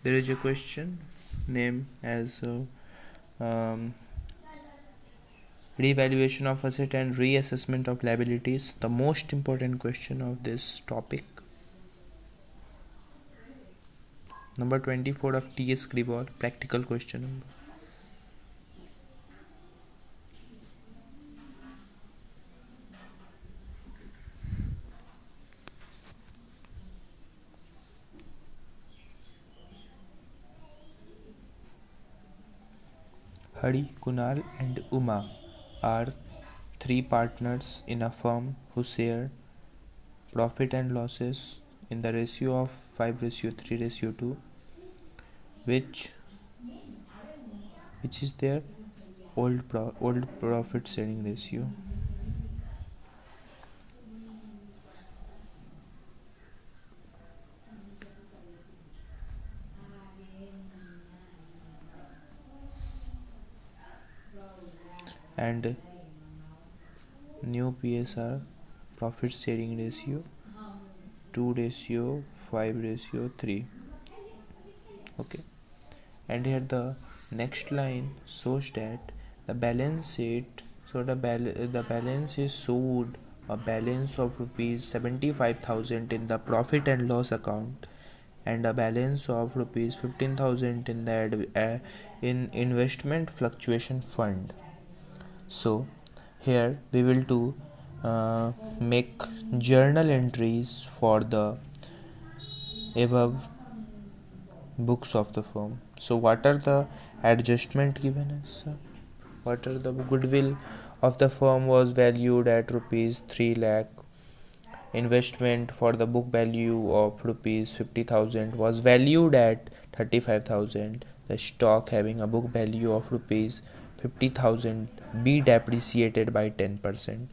There is a question named as revaluation of asset and reassessment of liabilities, the most important question of this topic. Number 24 of T.S. Gribor, practical question number. Hari, Kunal, and Uma are three partners in a firm who share profit and losses in the ratio of 5:3:2, which is their old profit sharing ratio. And new PSR, profit sharing ratio 2:5:3. Okay, and here the next line shows that the balance sheet, so the balance is showed a balance of rupees 75,000 in the profit and loss account and a balance of rupees 15,000 in the in investment fluctuation fund. So here we will do make journal entries for the above books of the firm. So what are the adjustment given as? What are the goodwill of the firm was valued at rupees 3 lakh. Investment for the book value of rupees 50,000 was valued at 35,000. The stock having a book value of rupees 50,000 be depreciated by 10%.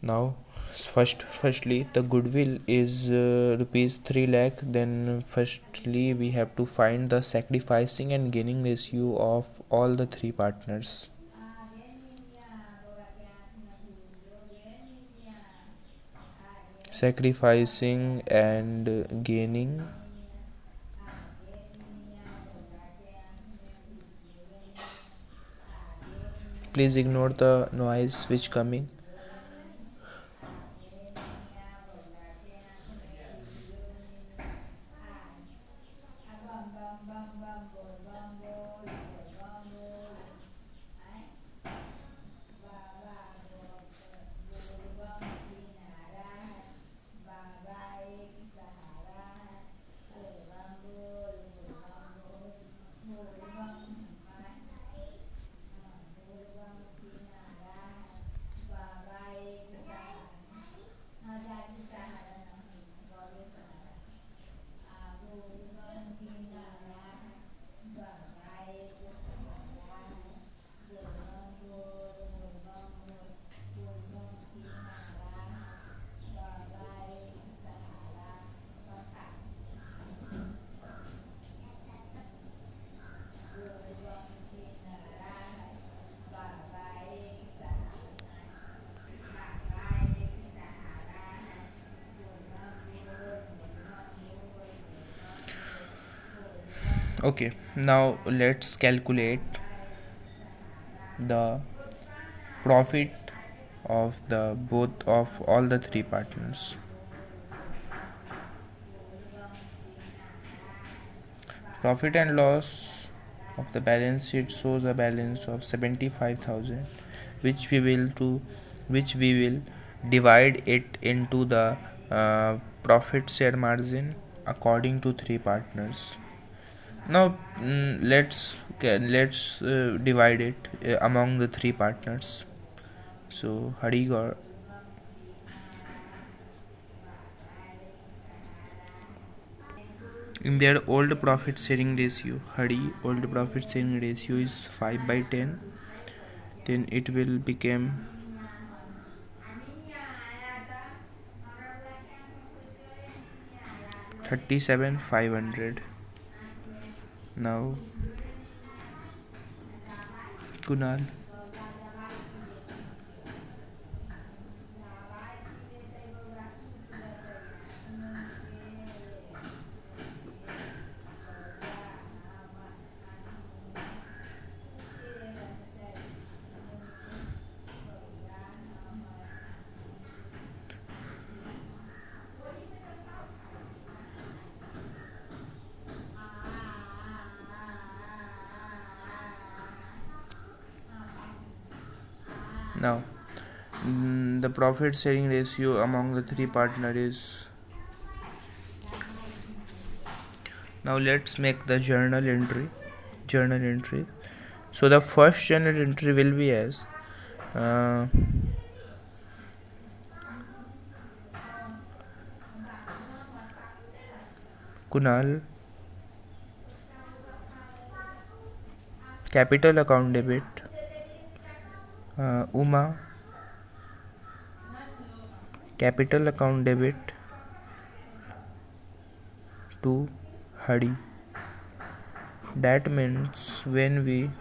Now firstly the goodwill is rupees 3 lakh. Then firstly we have to find the sacrificing and gaining ratio of all the three partners. Sacrificing and gaining, please ignore the noise which coming. Okay, now let's calculate the profit of the both of all the three partners. Profit and loss of the balance sheet shows a balance of 75,000, which we will divide it into the profit share margin according to three partners. Now let's divide it among the three partners. So Hari got in their old profit sharing ratio. Hari old profit sharing ratio is 5/10. Then it will become 37,500. Now Kunal, Now the profit sharing ratio among the three partners is. Now let's make the journal entry. So the first journal entry will be as Kunal, capital account debit, Uma, capital account debit to Hadi. That means when we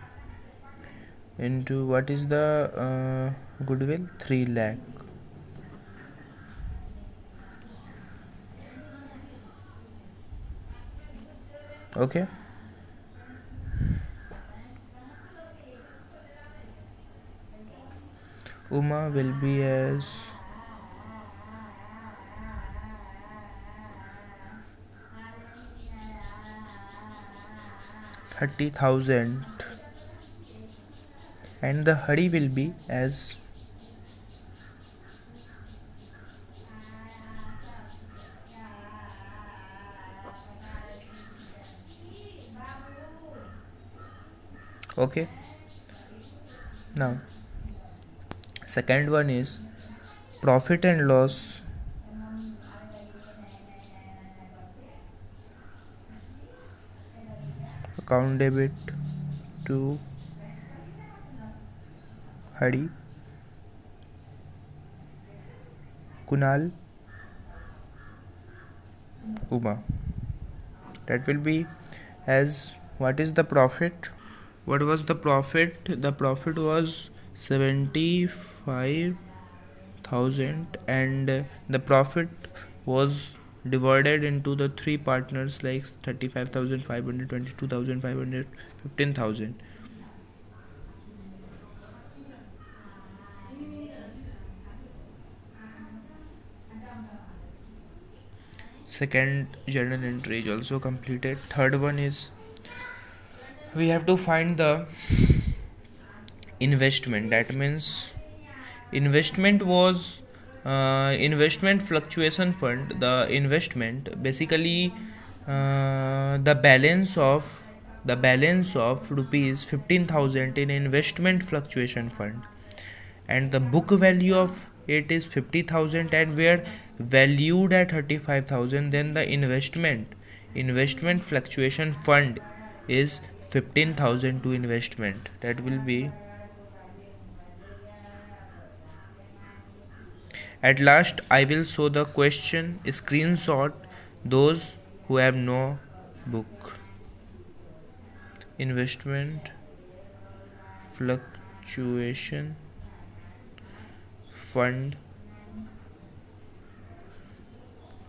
into what is the goodwill, 3 lakh. Okay. Uma will be as 30,000 and the Hadi will be as okay. Now second one is profit and loss account debit to Hadi, Kunal, Uma. That will be as what is the profit? What was the profit? The profit was 75,000 and the profit was divided into the three partners like 35,500, 22,500, 15,000. Second journal entry is also completed. Third one is we have to find the investment. That means investment was investment fluctuation fund. The investment basically the balance of rupees 15,000 in investment fluctuation fund, and the book value of it is 50,000 and were valued at 35,000. Then the investment fluctuation fund is 15,000 to investment. That will be. At last I will show the question screenshot those who have no book. Investment fluctuation fund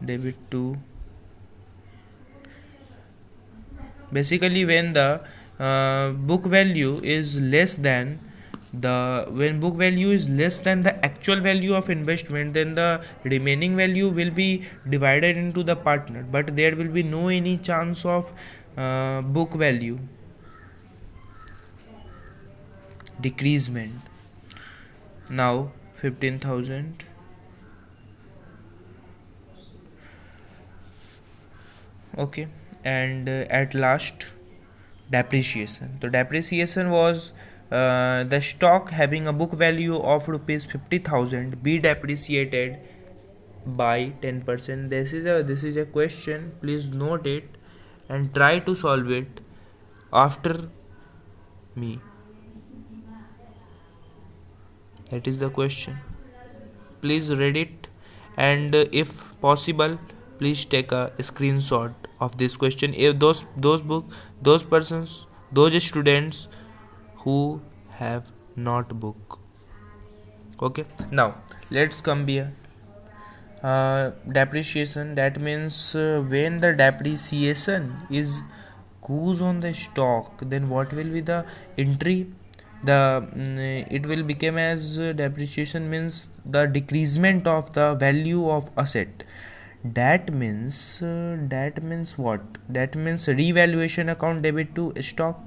debit to. Basically when the book value is less than the actual value of investment, then the remaining value will be divided into the partner, but there will be no any chance of book value decreasement. Now 15,000 okay, and at last depreciation. So depreciation was the stock having a book value of rupees 50,000 be depreciated by 10%. This is a question. Please note it and try to solve it after me. That is the question. Please read it, and if possible please take a screenshot of this question. If those persons, those students who have notebook. Okay, now let's come here. Depreciation, that means when the depreciation is goes on the stock, then what will be the entry? It will become as depreciation means the decreasement of the value of asset. That means what? That means revaluation account debit to stock.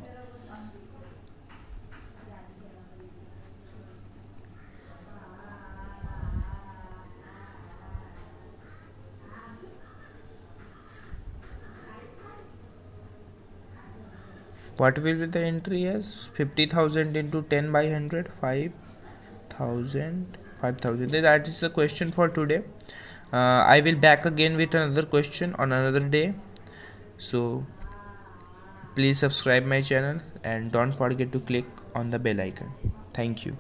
What will be the entry as 50,000 into 10 by 100? 5,000. 5,000. That is the question for today. I will back again with another question on another day. So please subscribe my channel and don't forget to click on the bell icon. Thank you.